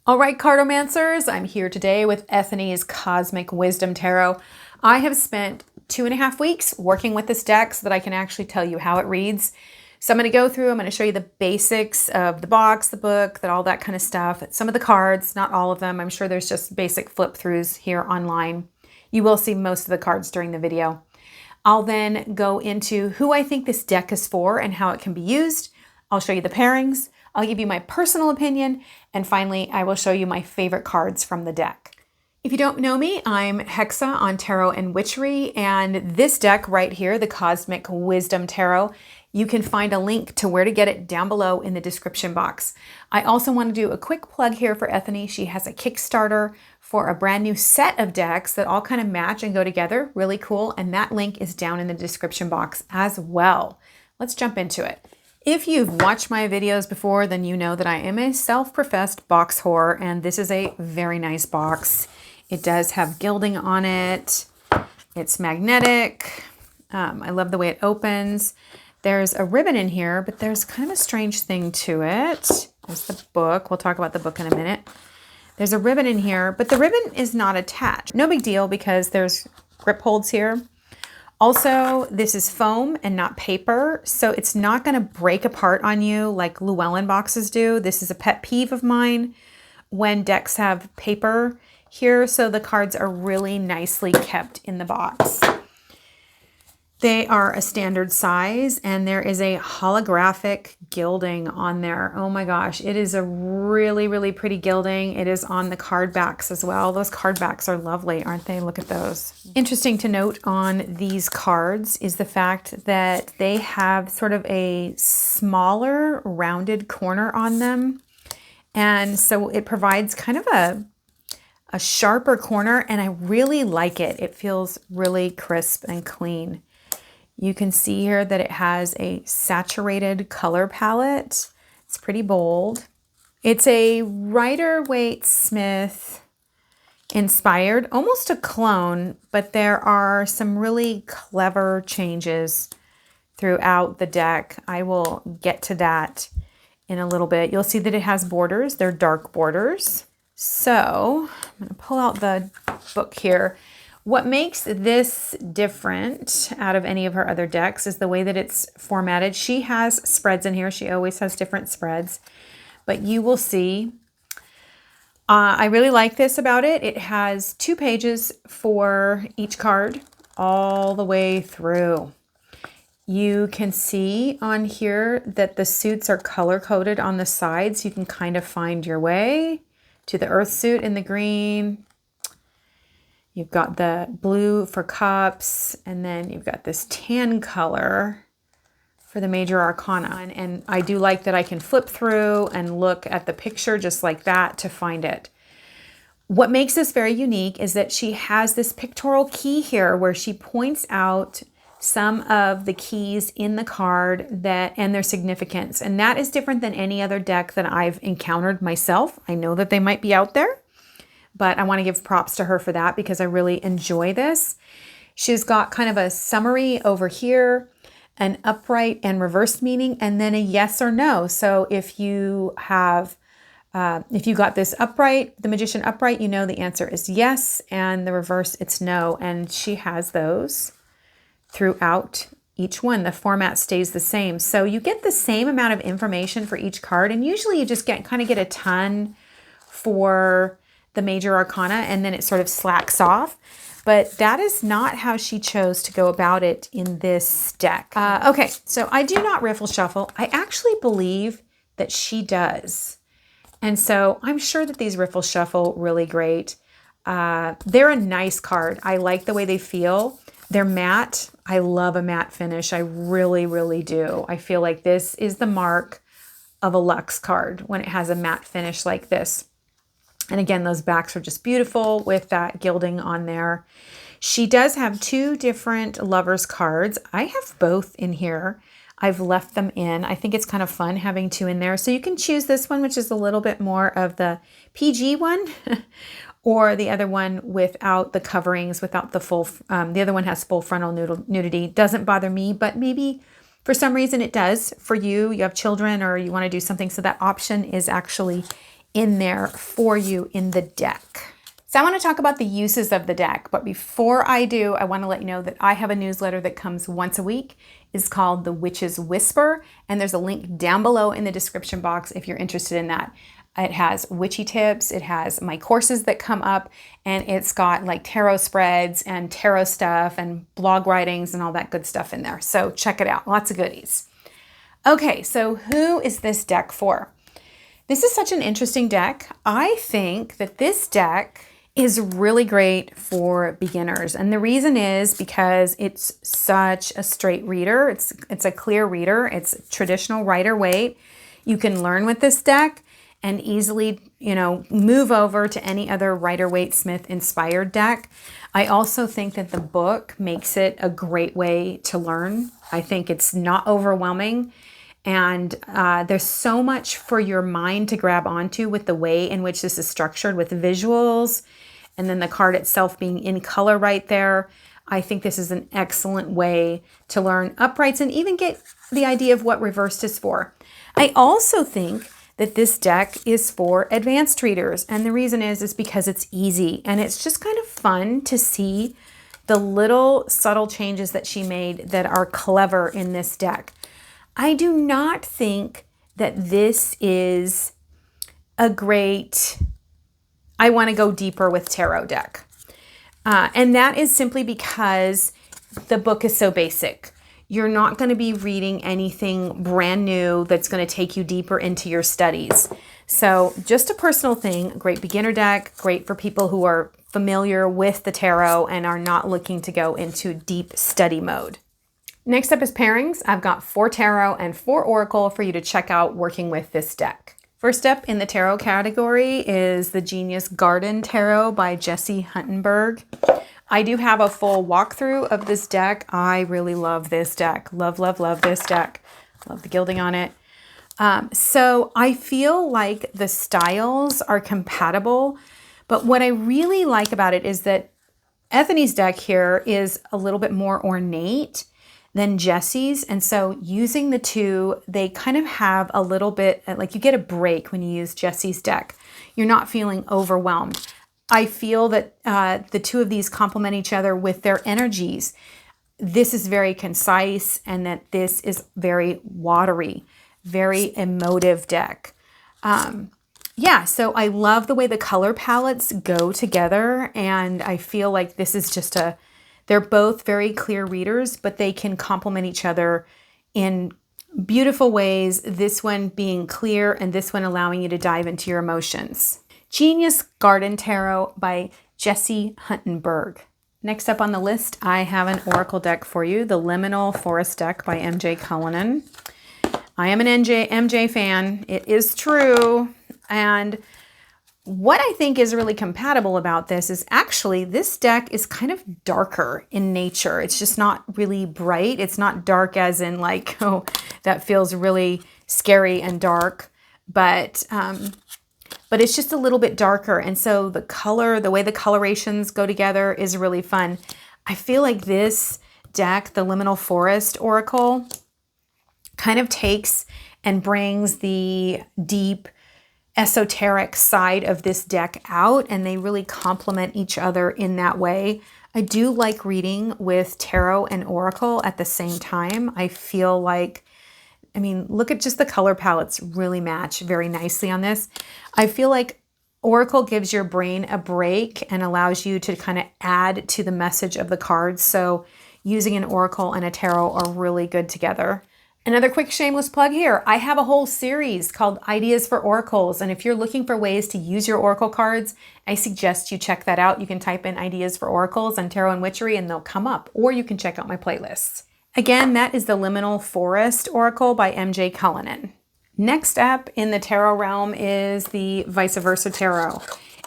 All right, cartomancers, I'm here today with ETHONY'S Cosmic Wisdom Tarot. I have spent 2.5 weeks working with this deck so that I can actually tell you how it reads. So I'm going to go through, I'm going to show you the basics of the box, the book, all that kind of stuff. Some of the cards, not all of them. I'm sure there's just basic flip throughs here online. You will see most of the cards during the video. I'll then go into who I think this deck is for and how it can be used. I'll show you the pairings. I'll give you my personal opinion, and finally, I will show you my favorite cards from the deck. If you don't know me, I'm Hexa on Tarot and Witchery, and this deck right here, the Cosmic Wisdom Tarot, you can find a link to where to get it down below in the description box. I also want to do a quick plug here for ETHONY. She has a Kickstarter for a brand new set of decks that all kind of match and go together. Really cool, and that link is down in the description box as well. Let's jump into it. If you've watched my videos before, then you know that I am a self-professed box whore, and this is a very nice box. It does have gilding on it. It's magnetic. I love the way it opens. There's a ribbon in here, but there's kind of a strange thing to it. There's the book. We'll talk about the book in a minute. There's a ribbon in here, but the ribbon is not attached. No big deal because there's grip holds here. Also, this is foam and not paper, so it's not going to break apart on you like Llewellyn boxes do. This is a pet peeve of mine when decks have paper here, so the cards are really nicely kept in the box. They are a standard size, and there is a holographic gilding on there. Oh my gosh, it is a really, really pretty gilding. It is on the card backs as well. Those card backs are lovely, aren't they? Look at those. Interesting to note on these cards is the fact that they have sort of a smaller rounded corner on them. And so it provides kind of a sharper corner, and I really like it. It feels really crisp and clean. You can see here that it has a saturated color palette. It's pretty bold. It's a Rider-Waite-Smith inspired, almost a clone, but there are some really clever changes throughout the deck. I will get to that in a little bit. You'll see that it has borders. They're dark borders. So I'm going to pull out the book here. What makes this different out of any of her other decks is the way that it's formatted. She has spreads in here. She always has different spreads, but you will see. I really like this about it. It has 2 pages for each card all the way through. You can see on here that the suits are color-coded on the sides. You can kind of find your way to the earth suit in the green. You've got the blue for cups, and then you've got this tan color for the major arcana. And I do like that I can flip through and look at the picture just like that to find it. What makes this very unique is that she has this pictorial key here where she points out some of the keys in the card and their significance. And that is different than any other deck that I've encountered myself. I know that they might be out there, but I want to give props to her for that because I really enjoy this. She's got kind of a summary over here, an upright and reversed meaning, and then a yes or no. So if you have, if you got this upright, the Magician upright, you know the answer is yes, and the reverse, it's no. And she has those throughout each one. The format stays the same. So you get the same amount of information for each card, and usually you just kind of get a ton for the major arcana, and then it sort of slacks off. But that is not how she chose to go about it in this deck. Okay, so I do not riffle shuffle. I actually believe that she does. And so I'm sure that these riffle shuffle really great. They're a nice card. I like the way they feel. They're matte. I love a matte finish. I really, really do. I feel like this is the mark of a luxe card when it has a matte finish like this. And again, those backs are just beautiful with that gilding on there. She does have 2 different lovers cards. I have both in here. I've left them in. I think it's kind of fun having 2 in there. So you can choose this one, which is a little bit more of the PG one, or the other one without the coverings, without the full, the other one has full frontal nudity. Doesn't bother me, but maybe for some reason it does for you. You have children or you want to do something. So that option is actually in there for you in the deck. So I want to talk about the uses of the deck, but before I do, I want to let you know that I have a newsletter that comes once a week. It's called The Witch's Whisper, and there's a link down below in the description box if you're interested in that. It has witchy tips, it has my courses that come up, and it's got like tarot spreads and tarot stuff and blog writings and all that good stuff in there. So check it out, lots of goodies. Okay, so who is this deck for? This is such an interesting deck. I think that this deck is really great for beginners. And the reason is because it's such a straight reader. It's a clear reader. It's traditional Rider-Waite. You can learn with this deck and easily, move over to any other Rider-Waite Smith inspired deck. I also think that the book makes it a great way to learn. I think it's not overwhelming. And there's so much for your mind to grab onto with the way in which this is structured with visuals and then the card itself being in color right there. I think this is an excellent way to learn uprights and even get the idea of what reversed is for. I also think that this deck is for advanced readers. And the reason is because it's easy and it's just kind of fun to see the little subtle changes that she made that are clever in this deck. I do not think that this is a great, I want to go deeper with tarot deck. And that is simply because the book is so basic. You're not going to be reading anything brand new that's going to take you deeper into your studies. So just a personal thing, great beginner deck, great for people who are familiar with the tarot and are not looking to go into deep study mode. Next up is pairings. I've got 4 tarot and 4 oracle for you to check out working with this deck. First up in the tarot category is the Genius Garden Tarot by Jesse Huntenberg. I do have a full walkthrough of this deck. I really love this deck. Love, love, love this deck. Love the gilding on it. So I feel like the styles are compatible, but what I really like about it is that ETHONY'S deck here is a little bit more ornate than Jesse's. And so using the two, they kind of have a little bit, like you get a break when you use Jesse's deck. You're not feeling overwhelmed. I feel that the two of these complement each other with their energies. This is very concise and that this is very watery, very emotive deck. So I love the way the color palettes go together. And I feel like this is just they're both very clear readers, but they can complement each other in beautiful ways. This one being clear and this one allowing you to dive into your emotions. Genius Garden Tarot by Jesse Huntenberg. Next up on the list, I have an oracle deck for you, the Liminal Forest deck by MJ Cullinan. I am an MJ fan. It is true. And what I think is really compatible about this is actually this deck is kind of darker in nature. It's just not really bright. It's not dark as in like, oh, that feels really scary and dark, but it's just a little bit darker. And so the color, the way the colorations go together is really fun. I feel like this deck, the Liminal Forest Oracle, kind of takes and brings the deep esoteric side of this deck out, and they really complement each other in that way. I do like reading with tarot and oracle at the same time. I feel like, look at just the color palettes really match very nicely on this. I feel like oracle gives your brain a break and allows you to kind of add to the message of the cards. So using an oracle and a tarot are really good together. Another quick shameless plug here. I have a whole series called Ideas for Oracles. And if you're looking for ways to use your oracle cards, I suggest you check that out. You can type in Ideas for Oracles and Tarot and Witchery and they'll come up. Or you can check out my playlists. Again, that is the Liminal Forest Oracle by MJ Cullinan. Next up in the tarot realm is the Vice Versa Tarot.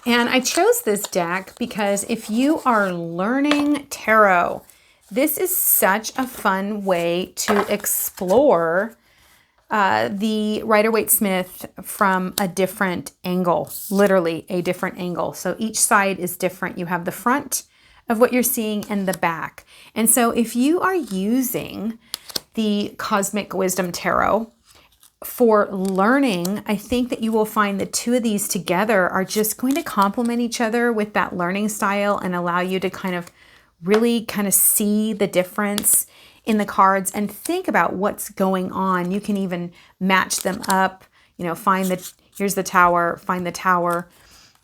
And I chose this deck because if you are learning tarot, this is such a fun way to explore the Rider-Waite Smith from a different angle, literally a different angle. So each side is different. You have the front of what you're seeing and the back. And so if you are using the Cosmic Wisdom Tarot, for learning, I think that you will find the two of these together are just going to complement each other with that learning style and allow you to kind of really kind of see the difference in the cards and think about what's going on. You can even match them up, you know, here's the tower, find the tower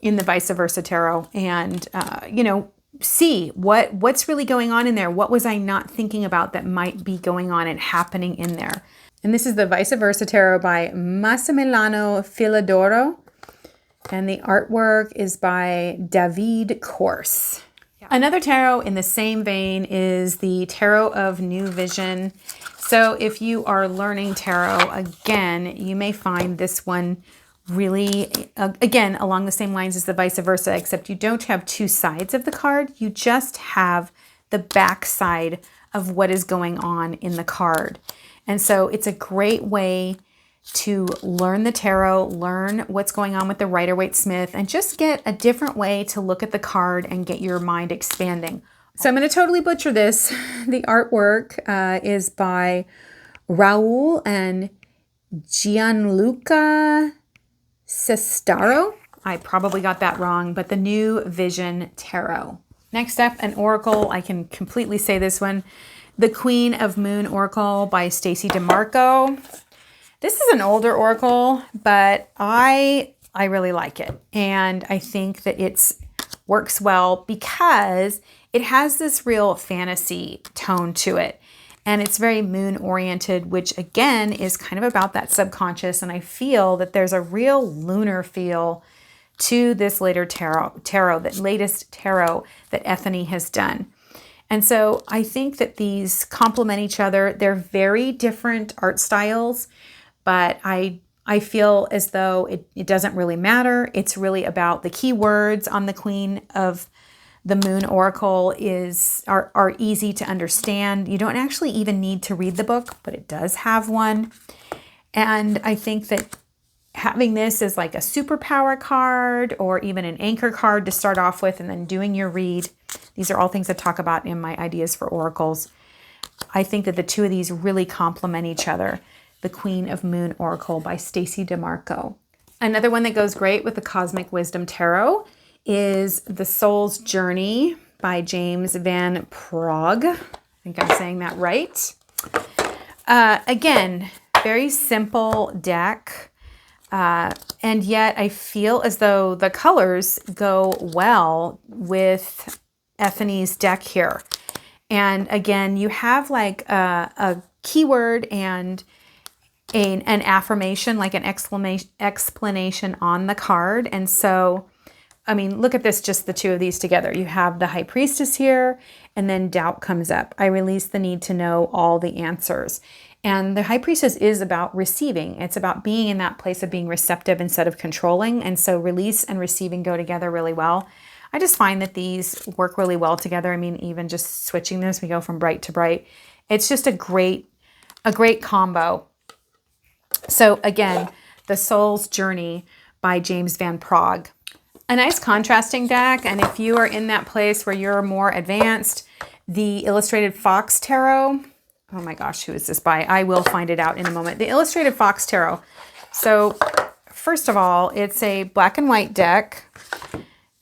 in the vice versa tarot, and, you know, see what's really going on in there. What was I not thinking about that might be going on and happening in there? And this is the Vice Versa Tarot by Massimiliano Filodoro. And the artwork is by David Corse. Yeah. Another tarot in the same vein is the Tarot of New Vision. So if you are learning tarot, again, you may find this one really, again, along the same lines as the Vice Versa, except you don't have two sides of the card. You just have the back side of what is going on in the card. And so it's a great way to learn the tarot, learn what's going on with the Rider-Waite-Smith, and just get a different way to look at the card and get your mind expanding. So I'm going to totally butcher this. The artwork is by Raul and Gianluca Sestaro. I probably got that wrong, but the New Vision Tarot. Next up, an oracle. I can completely say this one. The Queen of Moon Oracle by Stacey DeMarco. This is an older oracle, but I really like it. And I think that it works well because it has this real fantasy tone to it. And it's very moon oriented, which again is kind of about that subconscious. And I feel that there's a real lunar feel to this later tarot, that latest tarot that ETHONY has done. And so I think that these complement each other. They're very different art styles, but I feel as though it doesn't really matter. It's really about the key words on the Queen of the Moon Oracle are easy to understand. You don't actually even need to read the book, but it does have one. And I think that having this as like a superpower card or even an anchor card to start off with and then doing your read, these are all things I talk about in my ideas for oracles. I think that the two of these really complement each other. The Queen of Moon Oracle by Stacey DeMarco. Another one that goes great with the Cosmic Wisdom Tarot is The Soul's Journey by James Van Praagh. I think I'm saying that right. Again, very simple deck. And yet I feel as though the colors go well with ETHONY'S deck here. And again, you have like a keyword and an affirmation, like an explanation on the card. And so, I mean, look at this, just the two of these together. You have the High Priestess here, and then doubt comes up. I release the need to know all the answers. And the High Priestess is about receiving. It's about being in that place of being receptive instead of controlling. And so release and receiving go together really well. I just find that these work really well together. I mean, even just switching this, we go from bright to bright. It's just a great combo. So again, The Soul's Journey by James Van Praagh. A nice contrasting deck. And if you are in that place where you're more advanced, the Illustrated Fox Tarot. Oh my gosh, who is this by? I will find it out in a moment. The Illustrated Fox Tarot. So first of all, it's a black and white deck.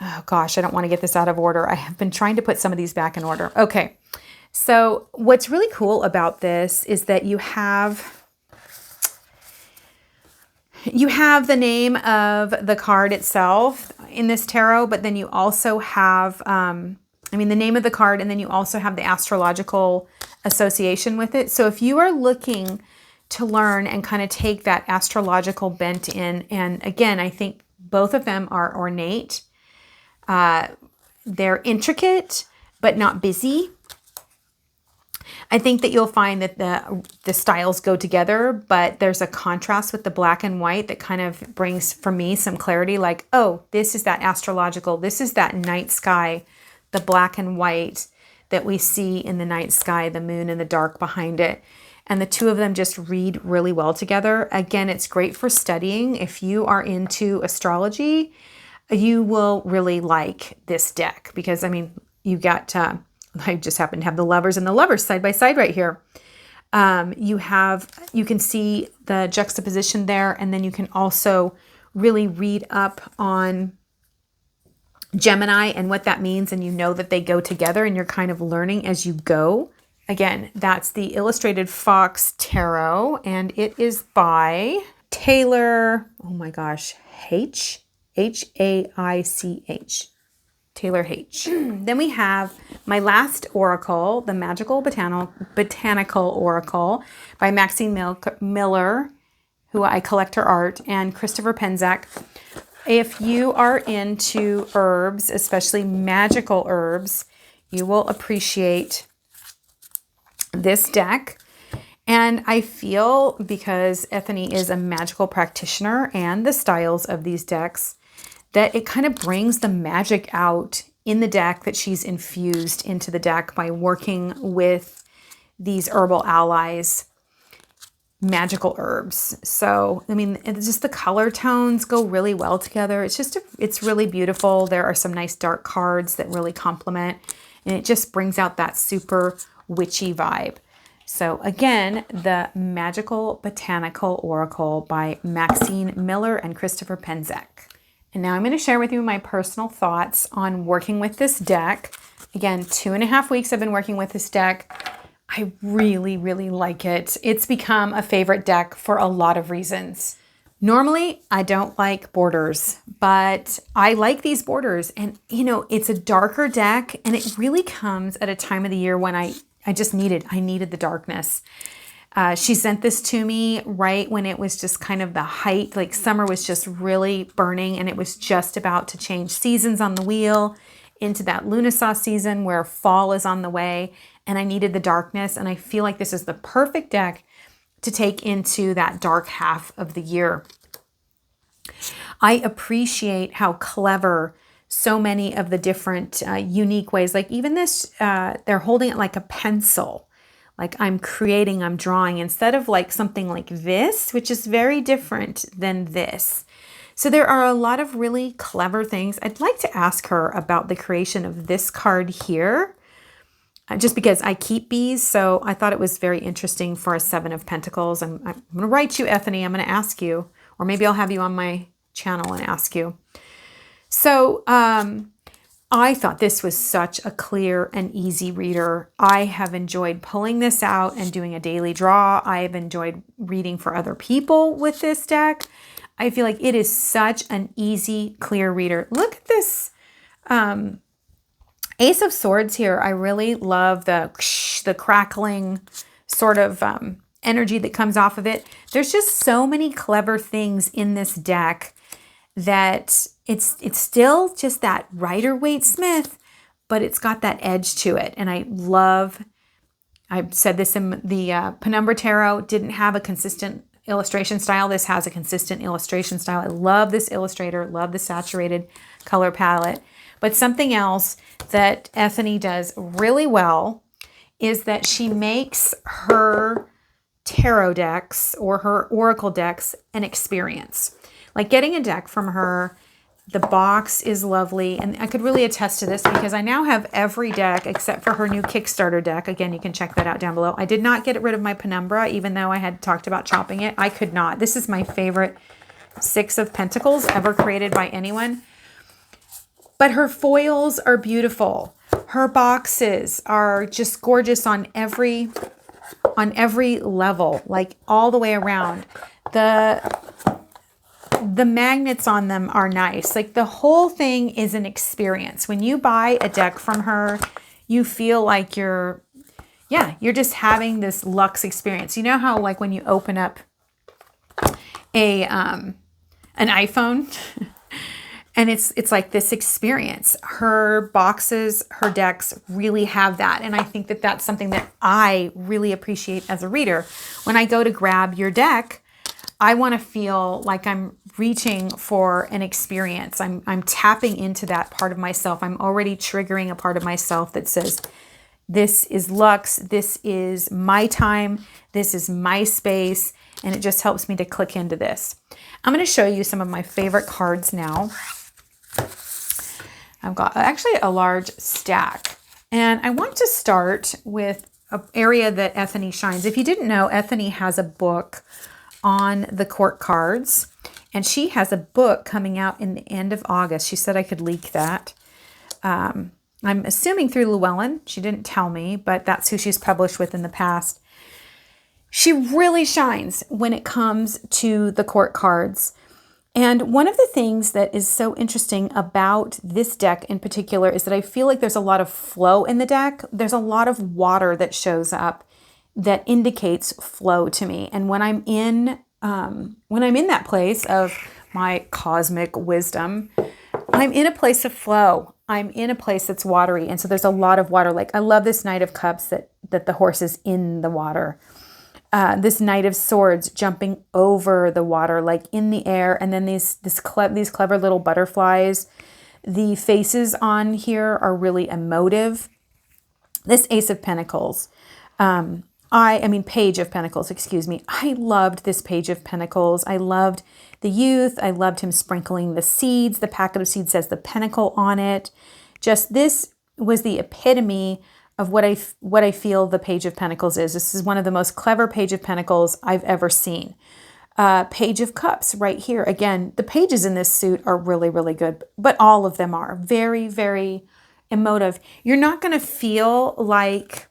Oh gosh, I don't want to get this out of order. I have been trying to put some of these back in order. Okay, so what's really cool about this is that you have the name of the card itself in this tarot, but then you also have, the name of the card, and then you also have the astrological association with it. So if you are looking to learn and kind of take that astrological bent in, and again, I think both of them are ornate. They're intricate, but not busy. I think that you'll find that the styles go together, but there's a contrast with the black and white that kind of brings, for me, some clarity, like, oh, this is that astrological, this is that night sky, the black and white that we see in the night sky, the moon and the dark behind it. And the two of them just read really well together. Again, it's great for studying. If you are into astrology, you will really like this deck because, I mean, you got... I just happen to have the Lovers and the Lovers side by side right here. You can see the juxtaposition there, and then you can also really read up on Gemini and what that means, and you know that they go together, and you're kind of learning as you go. Again, that's the Illustrated Fox Tarot, and it is by Taylor, oh my gosh, H-A-I-C-H. Taylor H. Then we have my last oracle, the Magical Botanical Oracle by Maxine Miller, who I collect her art, and Christopher Penczak. If you are into herbs, especially magical herbs, you will appreciate this deck. And I feel, because Ethony is a magical practitioner and the styles of these decks, that it kind of brings the magic out in the deck that she's infused into the deck by working with these herbal allies, magical herbs. So, I mean, it's just the color tones go really well together. It's really beautiful. There are some nice dark cards that really complement, and it just brings out that super witchy vibe. So again, the Magical Botanical Oracle by Maxine Miller and Christopher Penczak. And now I'm going to share with you my personal thoughts on working with this deck. Again, 2.5 weeks I've been working with this deck. I really, really like it. It's become a favorite deck for a lot of reasons. Normally, I don't like borders, but I like these borders. And, you know, it's a darker deck, and it really comes at a time of the year when I needed the darkness. She sent this to me right when it was just kind of the height, like summer was just really burning, and it was just about to change seasons on the wheel into that Lunasaw season where fall is on the way, and I needed the darkness, and I feel like this is the perfect deck to take into that dark half of the year. I appreciate how clever so many of the different unique ways, like even this, they're holding it like a pencil. Like I'm creating, I'm drawing, instead of like something like this, which is very different than this. So there are a lot of really clever things. I'd like to ask her about the creation of this card here, just because I keep bees. So I thought it was very interesting for a 7 of Pentacles. I'm going to write you, Ethony. I'm going to ask you, or maybe I'll have you on my channel and ask you. So, I thought this was such a clear and easy reader. I have enjoyed pulling this out and doing a daily draw. I have enjoyed reading for other people with this deck. I feel like it is such an easy, clear reader. Look at this Ace of Swords here. I really love the crackling sort of energy that comes off of it. There's just so many clever things in this deck that it's still just that Rider-Waite-Smith, but it's got that edge to it. And I've said this in the Penumbra Tarot, didn't have a consistent illustration style. This has a consistent illustration style. I love this illustrator, love the saturated color palette. But something else that Ethony does really well is that she makes her tarot decks or her oracle decks an experience. Like getting a deck from her, the box is lovely. And I could really attest to this because I now have every deck except for her new Kickstarter deck. Again, you can check that out down below. I did not get rid of my Penumbra, even though I had talked about chopping it. I could not. This is my favorite 6 of Pentacles ever created by anyone. But her foils are beautiful. Her boxes are just gorgeous on every level, like all the way around. The magnets on them are nice. Like the whole thing is an experience. When you buy a deck from her, you feel like you're just having this luxe experience. You know how like when you open up an iPhone and it's like this experience. Her boxes, her decks really have that. And I think that that's something that I really appreciate as a reader. When I go to grab your deck, I want to feel like I'm reaching for an experience. I'm tapping into that part of myself. I'm already triggering a part of myself that says, this is luxe, this is my time, this is my space, and it just helps me to click into this. I'm going to show you some of my favorite cards now. I've got actually a large stack, and I want to start with area that Ethony shines. If you didn't know, Ethony has a book on the court cards, and she has a book coming out in the end of August. She said I could leak that. I'm assuming through Llewellyn. She didn't tell me, but that's who she's published with in the past. She really shines when it comes to the court cards. And one of the things that is so interesting about this deck in particular is that I feel like there's a lot of flow in the deck. There's a lot of water that shows up that indicates flow to me. And when I'm in that place of my cosmic wisdom, I'm in a place of flow. I'm in a place that's watery. And so there's a lot of water. Like I love this Knight of Cups that the horse is in the water. This Knight of Swords jumping over the water, like in the air. And then these clever little butterflies. The faces on here are really emotive. This Ace of Pentacles. Page of Pentacles, excuse me. I loved this Page of Pentacles. I loved the youth. I loved him sprinkling the seeds. The packet of seeds says the pentacle on it. Just this was the epitome of what I feel the Page of Pentacles is. This is one of the most clever Page of Pentacles I've ever seen. Page of Cups right here. Again, the pages in this suit are really, really good, but all of them are very, very emotive. You're not going to feel like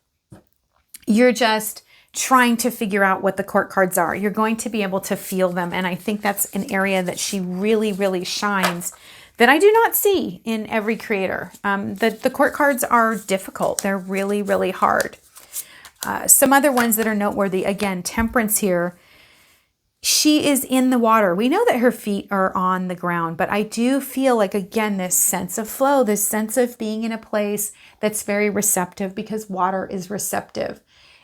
you're just trying to figure out what the court cards are. You're going to be able to feel them. And I think that's an area that she really, really shines that I do not see in every creator. The court cards are difficult. They're really, really hard. Some other ones that are noteworthy, again, Temperance here. She is in the water. We know that her feet are on the ground, but I do feel like, again, this sense of flow, this sense of being in a place that's very receptive because water is receptive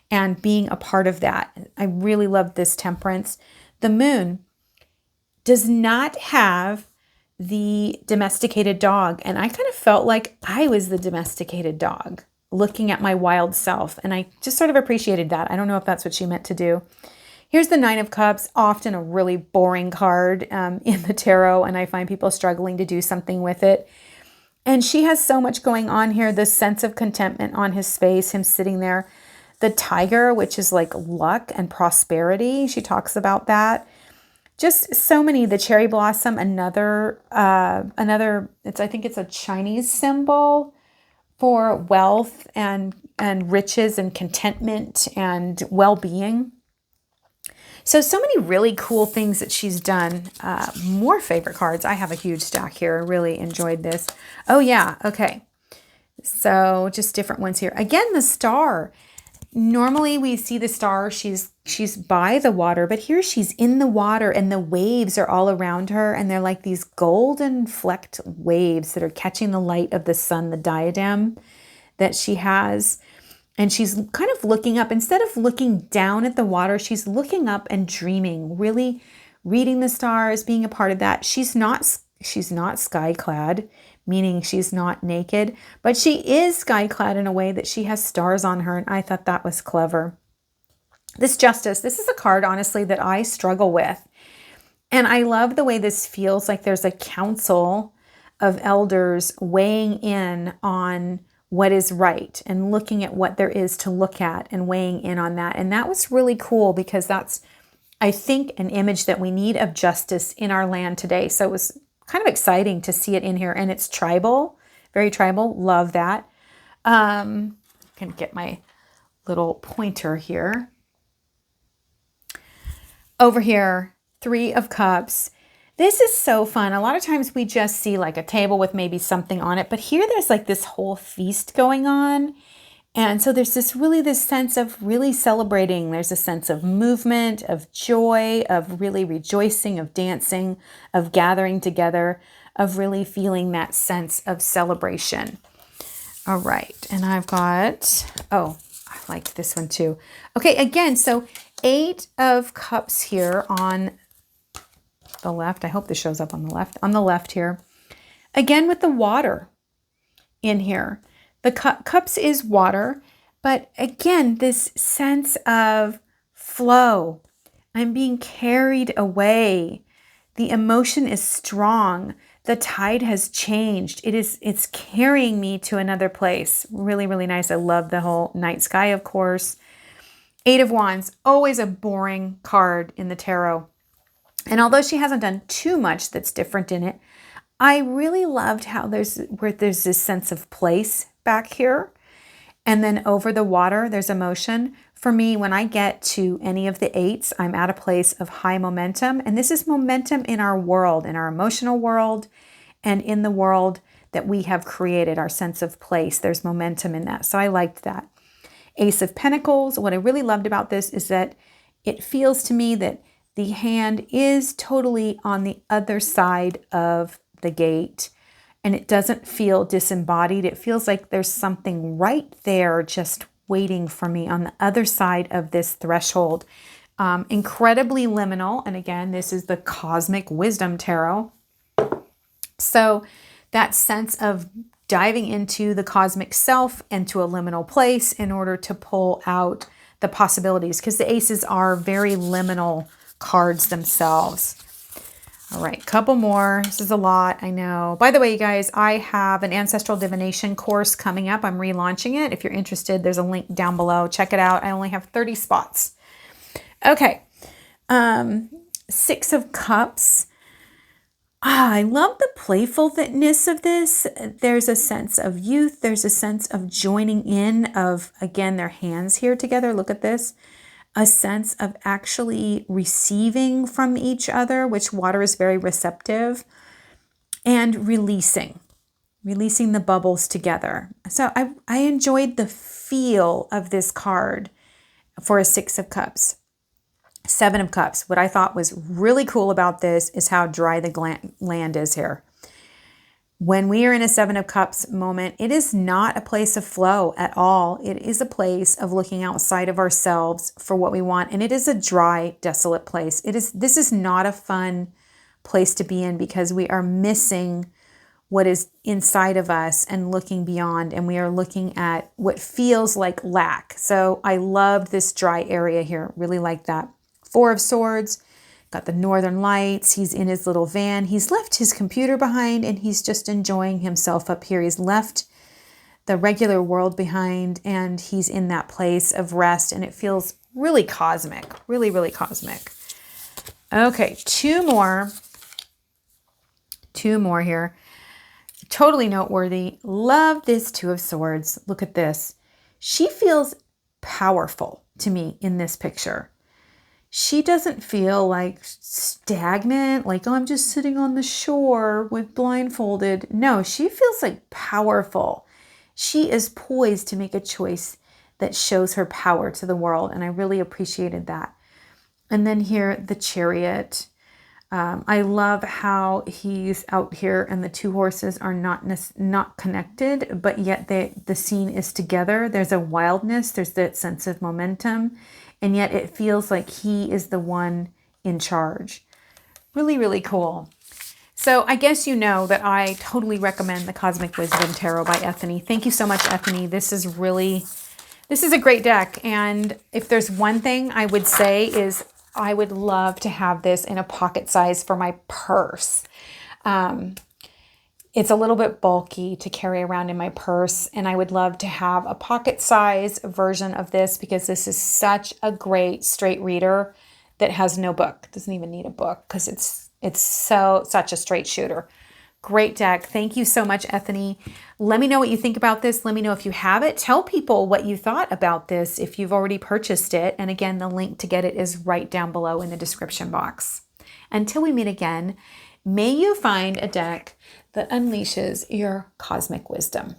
and being a part of that. I really love this Temperance. The Moon does not have the domesticated dog, and I kind of felt like I was the domesticated dog looking at my wild self, and I just sort of appreciated that. I don't know if that's what she meant to do. Here's the Nine of Cups, often a really boring card in the tarot, and I find people struggling to do something with it. And she has so much going on here, this sense of contentment on his face, him sitting there. The Tiger, which is like luck and prosperity, she talks about that. Just so many. The Cherry Blossom, another, I think it's a Chinese symbol for wealth and riches and contentment and well-being. So many really cool things that she's done. More favorite cards. I have a huge stack here. I really enjoyed this. Oh yeah, okay. So just different ones here. Again, the Star. Normally we see the Star, she's by the water, but here she's in the water and the waves are all around her and they're like these golden flecked waves that are catching the light of the sun, the diadem that she has. And she's kind of looking up. Instead of looking down at the water, she's looking up and dreaming, really reading the stars, being a part of that. She's not sky clad, meaning she's not naked, but she is sky clad in a way that she has stars on her. And I thought that was clever. This Justice, this is a card, honestly, that I struggle with. And I love the way this feels like there's a council of elders weighing in on what is right and looking at what there is to look at and weighing in on that. And that was really cool because that's, I think, an image that we need of justice in our land today. So it was kind of exciting to see it in here. And it's tribal, very tribal. Love that. Can get my little pointer here. Over here, Three of Cups. This is so fun. A lot of times we just see like a table with maybe something on it, but here there's like this whole feast going on. And so there's this sense of really celebrating. There's a sense of movement, of joy, of really rejoicing, of dancing, of gathering together, of really feeling that sense of celebration. All right. And I've got, oh, I like this one too. Okay. Again, so 8 of Cups here on the left. I hope this shows up on the left. On the left here. Again with the water in here. The cups is water, but again, this sense of flow. I'm being carried away. The emotion is strong. the tide has changed. It's carrying me to another place. Really, really nice. I love the whole night sky, of course. 8 of Wands, always a boring card in the tarot. And although she hasn't done too much that's different in it, I really loved how there's this sense of place back here. And then over the water, there's emotion. For me, when I get to any of the 8s, I'm at a place of high momentum. And this is momentum in our world, in our emotional world, and in the world that we have created, our sense of place. There's momentum in that. So I liked that. Ace of Pentacles. What I really loved about this is that it feels to me that the hand is totally on the other side of the gate, and it doesn't feel disembodied. It feels like there's something right there just waiting for me on the other side of this threshold. Incredibly liminal. And again, this is the Cosmic Wisdom Tarot. So that sense of diving into the cosmic self and to a liminal place in order to pull out the possibilities, because the aces are very liminal cards themselves. All right, couple more. This is a lot, I know. By the way, you guys, I have an ancestral divination course coming up. I'm relaunching it. If you're interested, there's a link down below. Check it out. I only have 30 spots. Okay. 6 of Cups. I love the playfulness of this. There's a sense of youth. There's a sense of joining in of, again, their hands here together. Look at this. A sense of actually receiving from each other, which water is very receptive, and releasing the bubbles together. So I enjoyed the feel of this card for a 6 of Cups. 7 of Cups. What I thought was really cool about this is how dry the land is here. When we are in a 7 of Cups moment, it is not a place of flow at all. It is a place of looking outside of ourselves for what we want. And it is a dry, desolate place. This is not a fun place to be in, because we are missing what is inside of us and looking beyond, and we are looking at what feels like lack. So I loved this dry area here. Really like that. 4 of Swords, got the Northern Lights. He's in his little van. He's left his computer behind, and he's just enjoying himself up here. He's left the regular world behind, and he's in that place of rest, and it feels really cosmic, really, really cosmic. Okay, 2 more. 2 more here. Totally noteworthy. Love this 2 of Swords. Look at this. She feels powerful to me in this picture. She doesn't feel like stagnant, like, oh, I'm just sitting on the shore with blindfolded. No, she feels like powerful. She is poised to make a choice that shows her power to the world, and I really appreciated that. And then here, the Chariot. I love how he's out here and the 2 horses are not connected, but yet the scene is together. There's a wildness, there's that sense of momentum, and yet it feels like he is the one in charge. Really, really cool. So I guess you know that I totally recommend the Cosmic Wisdom Tarot by Ethony. Thank you so much, Ethony. This is a great deck. And if there's one thing I would say is I would love to have this in a pocket size for my purse. It's a little bit bulky to carry around in my purse, and I would love to have a pocket size version of this, because this is such a great straight reader that has no book. Doesn't even need a book, because it's such a straight shooter. Great deck. Thank you so much, Ethony. Let me know what you think about this. Let me know if you have it. Tell people what you thought about this if you've already purchased it. And again, the link to get it is right down below in the description box. Until we meet again, may you find a deck that unleashes your cosmic wisdom.